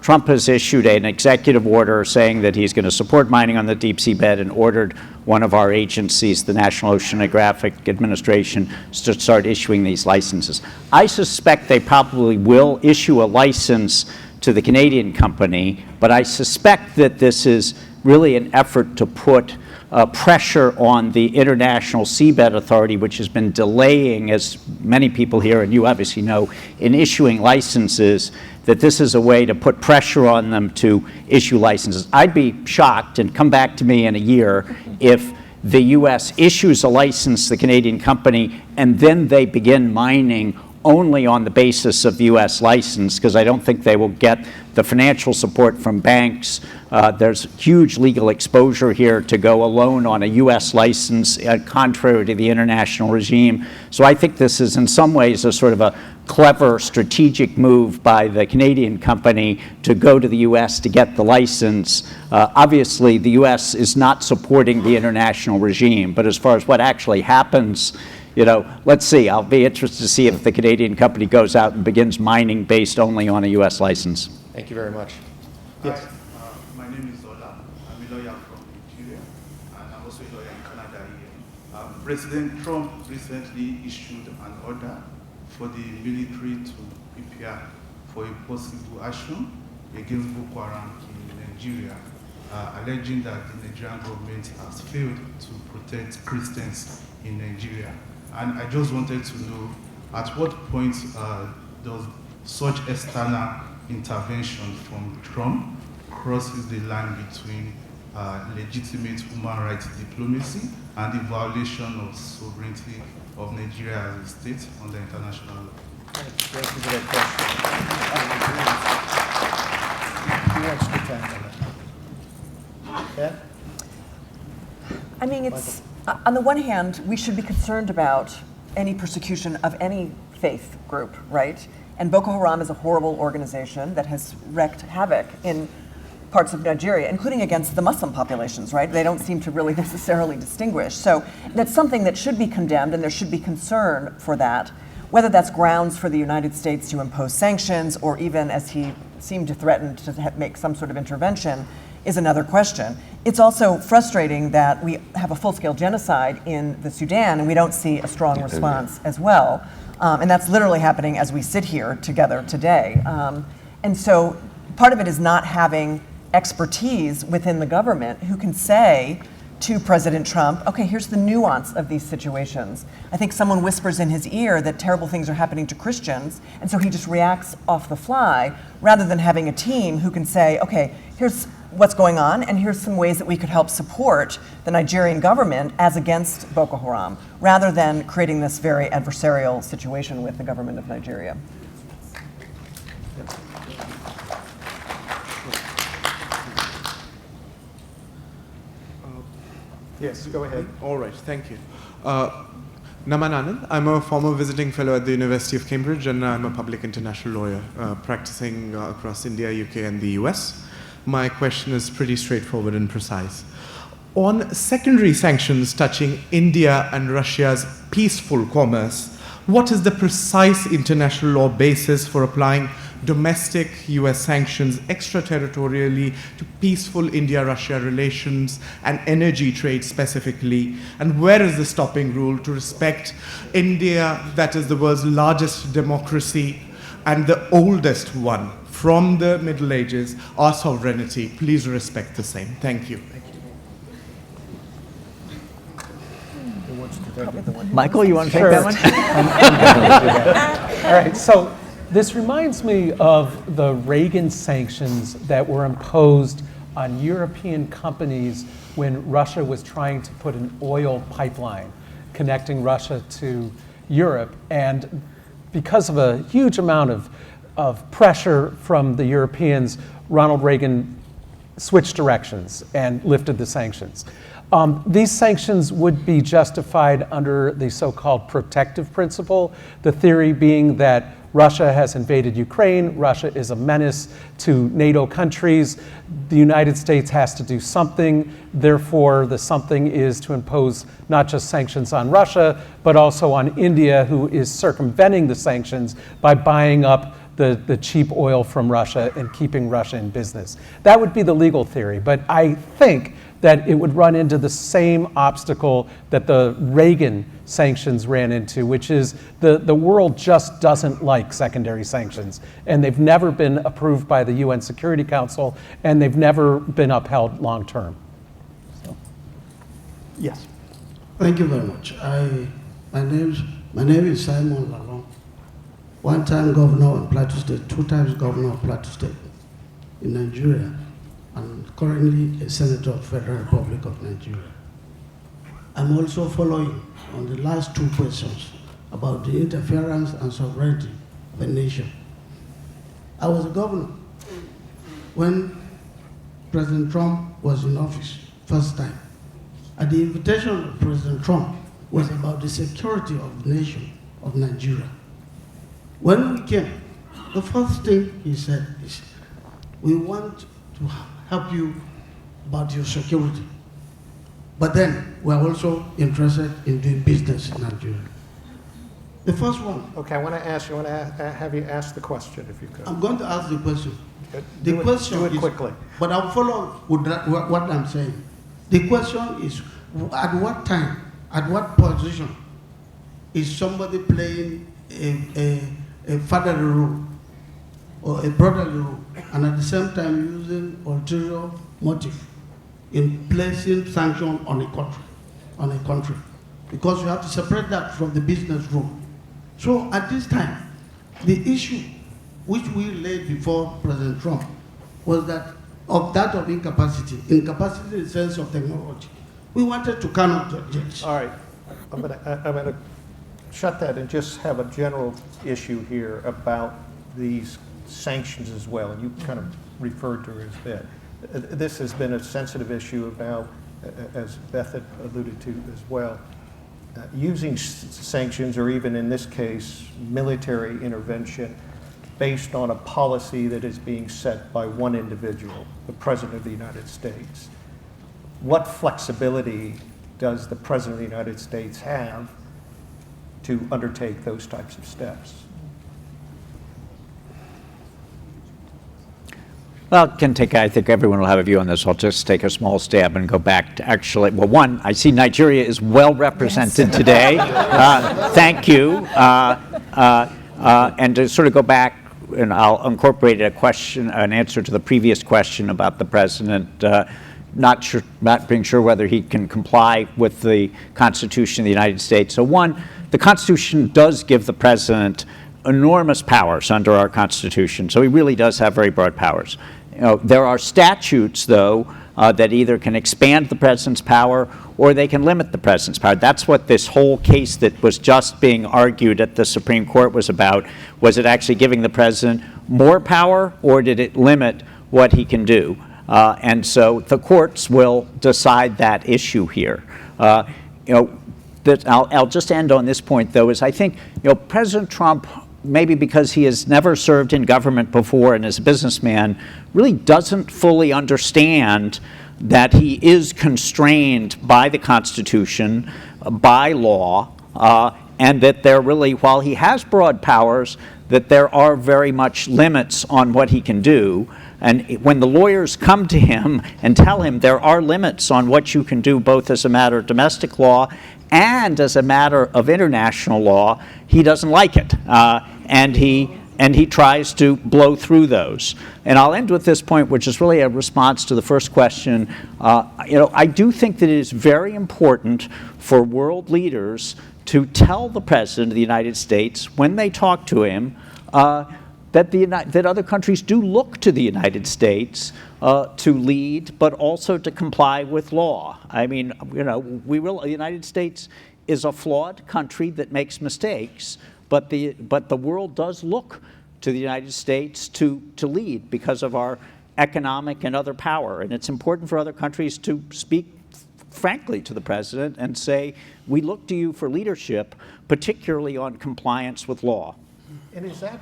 Trump has issued an executive order saying that he's going to support mining on the deep seabed and ordered one of our agencies, the National Oceanographic Administration, to start issuing these licenses. I suspect they probably will issue a license to the Canadian company, but I suspect that this is really an effort to put pressure on the International Seabed Authority, which has been delaying, as many people here, and you obviously know, in issuing licenses, that this is a way to put pressure on them to issue licenses. I'd be shocked, and come back to me in a year, if the U.S. issues a license to the Canadian company and then they begin mining only on the basis of the U.S. license, because I don't think they will get the financial support from banks. There's huge legal exposure here to go alone on a U.S. license, contrary to the international regime. So I think this is in some ways a sort of a clever strategic move by the Canadian company to go to the U.S. to get the license. Obviously, the U.S. is not supporting the international regime, but as far as what actually happens, let's see. I'll be interested to see if the Canadian company goes out and begins mining based only on a U.S. license. Thank you very much. Yes. My name is Ola. I'm a lawyer from Nigeria, and I'm also a lawyer in Canada here. President Trump recently issued an order for the military to prepare for a possible action against Boko Haram in Nigeria, alleging that the Nigerian government has failed to protect Christians in Nigeria. And I just wanted to know, at what point does such external intervention from Trump crosses the line between legitimate human rights diplomacy and the violation of sovereignty of Nigeria as a state under international law? Thank you for that question. Who wants to tackle that? Yeah? I mean, it's, on the one hand, we should be concerned about any persecution of any faith group, right? And Boko Haram is a horrible organization that has wreaked havoc in parts of Nigeria, including against the Muslim populations, right? They don't seem to really necessarily distinguish. So that's something that should be condemned, and there should be concern for that. Whether that's grounds for the United States to impose sanctions, or even, as he seemed to threaten, to make some sort of intervention, is another question. It's also frustrating that we have a full-scale genocide in the Sudan, and we don't see a strong response as well. And that's literally happening as we sit here together today. And so part of it is not having expertise within the government who can say to President Trump, okay, here's the nuance of these situations. I think someone whispers in his ear that terrible things are happening to Christians, and so he just reacts off the fly, rather than having a team who can say, okay, here's what's going on, and here's some ways that we could help support the Nigerian government as against Boko Haram, rather than creating this very adversarial situation with the government of Nigeria. Yes, go ahead. All right, thank you. Naman Anand, I'm a former visiting fellow at the University of Cambridge, and I'm a public international lawyer practicing across India, UK, and the US. My question is pretty straightforward and precise. On secondary sanctions touching India and Russia's peaceful commerce, what is the precise international law basis for applying domestic US sanctions extraterritorially to peaceful India-Russia relations and energy trade specifically? And where is the stopping rule to respect India, that is the world's largest democracy and the oldest one from the Middle Ages, our sovereignty? Please respect the same. Thank you. Michael, you want to take Sure. that one? All right, so this reminds me of the Reagan sanctions that were imposed on European companies when Russia was trying to put an oil pipeline connecting Russia to Europe. And because of a huge amount of pressure from the Europeans, Ronald Reagan switched directions and lifted the sanctions. These sanctions would be justified under the so-called protective principle, the theory being that Russia has invaded Ukraine, Russia is a menace to NATO countries, the United States has to do something, therefore the something is to impose not just sanctions on Russia, but also on India, who is circumventing the sanctions by buying up the cheap oil from Russia and keeping Russia in business. That would be the legal theory, but I think that it would run into the same obstacle that the Reagan sanctions ran into, which is the world just doesn't like secondary sanctions. And they've never been approved by the UN Security Council, and they've never been upheld long term. So. Yes. Thank you very much. My name is Simon Lalong. One-time governor in Plateau State, 2 times governor of Plateau State in Nigeria, and currently a senator of Federal Republic of Nigeria. I'm also following on the last 2 questions about the interference and sovereignty of a nation. I was a governor when President Trump was in office first time. At the invitation of President Trump was about the security of the nation of Nigeria. When we came, the first thing he said is, we want to help you about your security. But then we're also interested in doing business in Nigeria. The first one. Okay, I want to ask you, I want to have you ask the question if you could. I'm going to ask the question. Do The it- question do it is, quickly. but I'll follow with what I'm saying. The question is, at what time, at what position is somebody playing a fatherly role or a brotherly role, and at the same time using ulterior motive in placing sanction on a country, because you have to separate that from the business rule. So at this time, the issue which we laid before President Trump was that of incapacity in the sense of technology. We wanted to count jets. All right, I'm gonna shut that and just have a general issue here about these sanctions as well, and you kind of referred to it as that. This has been a sensitive issue about, as Beth had alluded to as well, using sanctions, or even in this case, military intervention, based on a policy that is being set by one individual, the President of the United States. What flexibility does the President of the United States have to undertake those types of steps? Well, I think everyone will have a view on this. I'll just take a small stab and go back to actually, well, one, I see Nigeria is well represented today. Thank you. And to sort of go back, and I'll incorporate an answer to the previous question about the president not being sure whether he can comply with the Constitution of the United States. So one, the Constitution does give the president enormous powers under our Constitution. So he really does have very broad powers. There are statutes, though, that either can expand the president's power or they can limit the president's power. That's what this whole case that was just being argued at the Supreme Court was about. Was it actually giving the president more power, or did it limit what he can do? And so the courts will decide that issue here. I'll just end on this point, though, is I think President Trump, maybe because he has never served in government before and is a businessman, really doesn't fully understand that he is constrained by the Constitution, by law, and that there really, while he has broad powers, that there are very much limits on what he can do. And when the lawyers come to him and tell him there are limits on what you can do, both as a matter of domestic law and as a matter of international law, he doesn't like it. And he tries to blow through those. And I'll end with this point, which is really a response to the first question. I do think that it is very important for world leaders to tell the President of the United States, when they talk to him, that other countries do look to the United States to lead, but also to comply with law. I mean, the United States is a flawed country that makes mistakes, but the world does look to the United States to lead because of our economic and other power. And it's important for other countries to speak frankly to the President and say, we look to you for leadership, particularly on compliance with law. And is that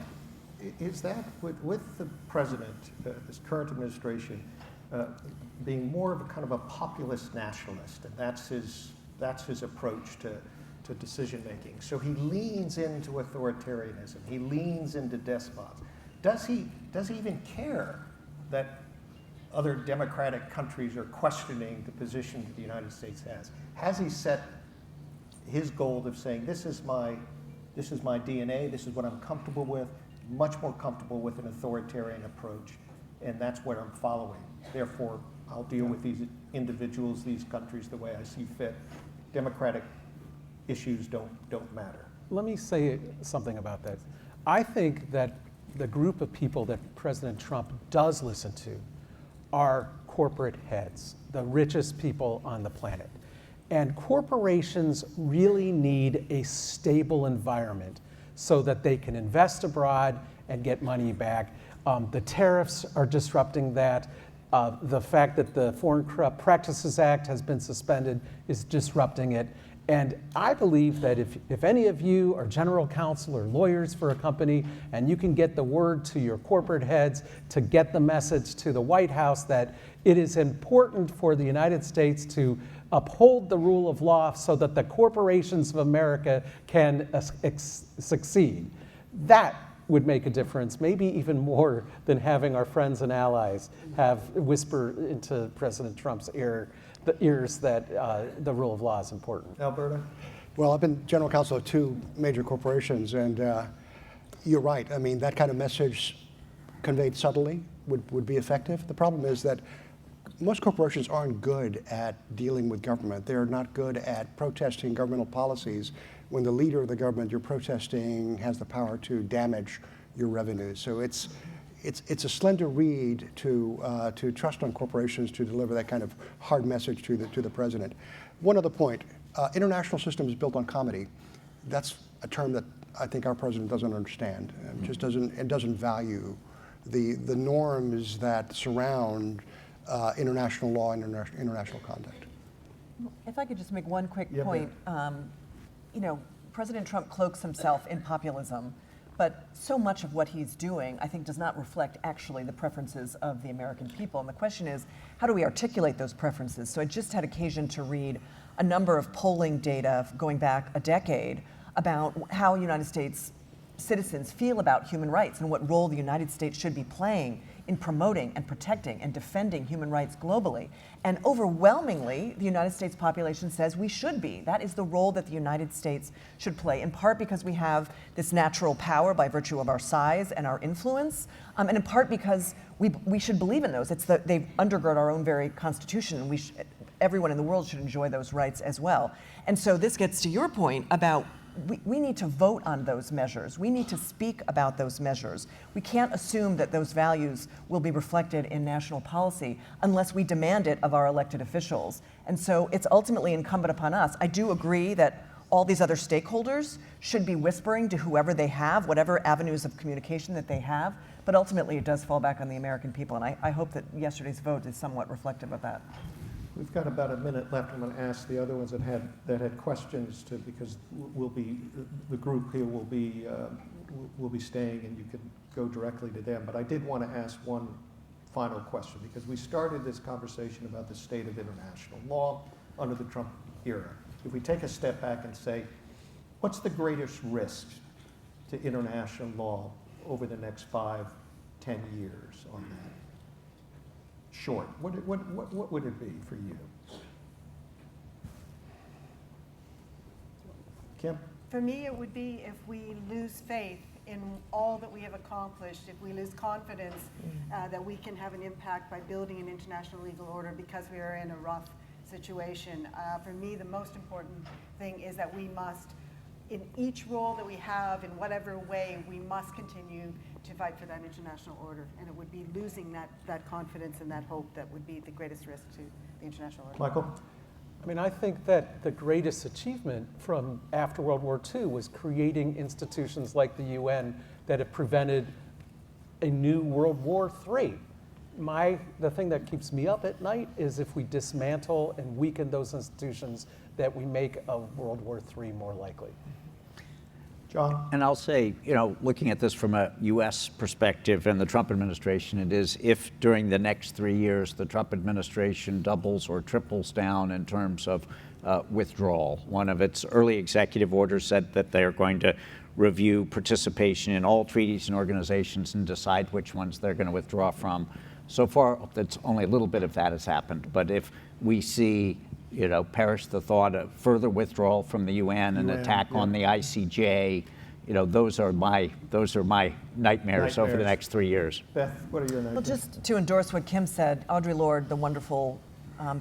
with the President, this current administration, being more of a kind of a populist nationalist, and that's his approach to decision making. So he leans into authoritarianism. He leans into despots. Does he even care that other democratic countries are questioning the position that the United States has? Has he set his goal of saying, this is my DNA, this is what I'm comfortable with, much more comfortable with an authoritarian approach, and that's what I'm following. Therefore, I'll deal with these individuals, these countries, the way I see fit. Democratic issues don't matter. Let me say something about that. I think that the group of people that President Trump does listen to are corporate heads, the richest people on the planet. And corporations really need a stable environment so that they can invest abroad and get money back. The tariffs are disrupting that. The fact that the Foreign Corrupt Practices Act has been suspended is disrupting it. And I believe that if any of you are general counsel or lawyers for a company and you can get the word to your corporate heads to get the message to the White House that it is important for the United States to uphold the rule of law so that the corporations of America can succeed, that would make a difference, maybe even more than having our friends and allies have whisper into President Trump's ears that the rule of law is important. Alberto? Well, I've been general counsel of two major corporations, and you're right. I mean, that kind of message conveyed subtly would be effective. The problem is that most corporations aren't good at dealing with government. They're not good at protesting governmental policies when the leader of the government you're protesting has the power to damage your revenues. So it's a slender reed to trust on corporations to deliver that kind of hard message to the president. One other point, international system is built on comedy. That's a term that I think our president doesn't understand. Just doesn't value the norms that surround international law and international conduct. If I could just make one quick point. President Trump cloaks himself in populism, but so much of what he's doing, I think, does not reflect actually the preferences of the American people. And the question is, how do we articulate those preferences? So I just had occasion to read a number of polling data going back a decade about how United States citizens feel about human rights and what role the United States should be playing in promoting and protecting and defending human rights globally. And overwhelmingly, the United States population says we should be. That is the role that the United States should play, in part because we have this natural power by virtue of our size and our influence, and in part because we should believe in those. They undergird our own very constitution, and everyone in the world should enjoy those rights as well. And so this gets to your point about we need to vote on those measures. We need to speak about those measures. We can't assume that those values will be reflected in national policy unless we demand it of our elected officials. And so it's ultimately incumbent upon us. I do agree that all these other stakeholders should be whispering to whoever they have, whatever avenues of communication that they have, but ultimately it does fall back on the American people, and I hope that yesterday's vote is somewhat reflective of that. We've got about a minute left. I'm going to ask the other ones that had questions because the group here will be staying, and you can go directly to them. But I did want to ask one final question because we started this conversation about the state of international law under the Trump era. If we take a step back and say, What's the greatest risk to international law over the next 5, 10 years on that? Short, what would it be for you? Kim? For me, it would be if we lose faith in all that we have accomplished, if we lose confidence that we can have an impact by building an international legal order because we are in a rough situation. For me, the most important thing is that we must, in each role that we have, in whatever way, we must continue to fight for that international order. And it would be losing that confidence and that hope that would be the greatest risk to the international order. Michael? I mean, I think that the greatest achievement from after World War II was creating institutions like the UN that have prevented a new World War III. The thing that keeps me up at night is if we dismantle and weaken those institutions, that we make a World War III more likely. John? And I'll say, looking at this from a U.S. perspective and the Trump administration, it is if during the next 3 years the Trump administration doubles or triples down in terms of withdrawal. One of its early executive orders said that they are going to review participation in all treaties and organizations and decide which ones they're going to withdraw from. So far, that's only a little bit of that has happened. But if we see perish the thought of further withdrawal from the UN and attack on the ICJ. Those are my nightmares over the next 3 years. Beth, what are your nightmares? Well, just to endorse what Kim said, Audre Lorde, the wonderful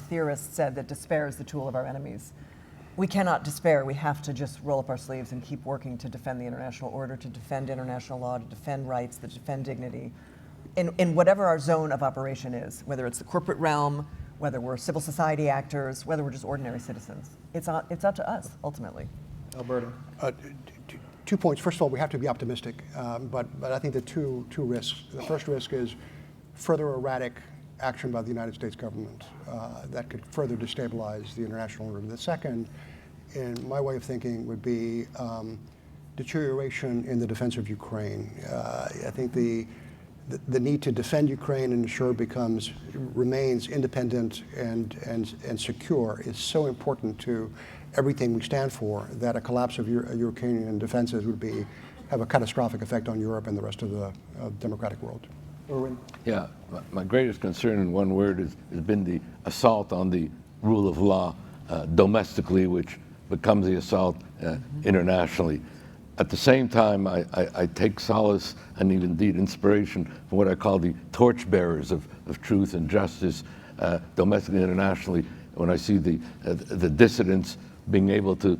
theorist, said that despair is the tool of our enemies. We cannot despair. We have to just roll up our sleeves and keep working to defend the international order, to defend international law, to defend rights, to defend dignity, in whatever our zone of operation is, whether it's the corporate realm, whether we're civil society actors, whether we're just ordinary citizens. It's up to us, ultimately. Alberto? 2 points. First of all, we have to be optimistic, but I think the two risks. The first risk is further erratic action by the United States government that could further destabilize the international order. The second, in my way of thinking, would be deterioration in the defense of Ukraine. I think the need to defend Ukraine and ensure it remains independent and secure is so important to everything we stand for that a collapse of Ukrainian defenses would have a catastrophic effect on Europe and the rest of the democratic world. Erwin? Yeah, my greatest concern in one word has been the assault on the rule of law domestically, which becomes the assault internationally. At the same time, I take solace and even indeed inspiration from what I call the torchbearers of truth and justice, domestically and internationally, when I see the dissidents being able to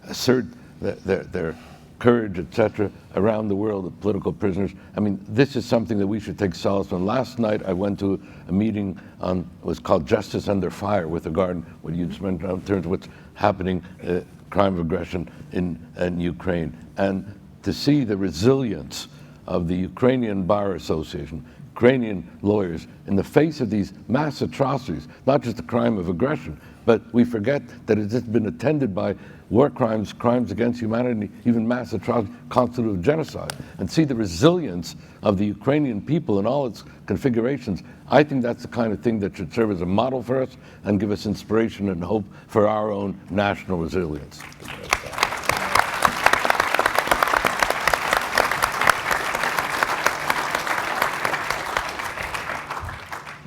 assert their courage, etc., around the world, of political prisoners. I mean, this is something that we should take solace from. Last night, I went to a meeting on what was called Justice Under Fire with regard to what you just mentioned in terms of what's happening, crime of aggression in Ukraine. And to see the resilience of the Ukrainian Bar Association, Ukrainian lawyers, in the face of these mass atrocities, not just the crime of aggression, but we forget that it has been attended by war crimes, crimes against humanity, even mass atrocities constitutive genocide, and see the resilience of the Ukrainian people in all its configurations. I think that's the kind of thing that should serve as a model for us and give us inspiration and hope for our own national resilience.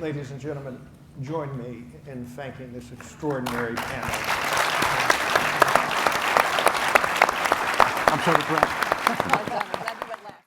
Ladies and gentlemen, join me in thanking this extraordinary panel. I'm sort of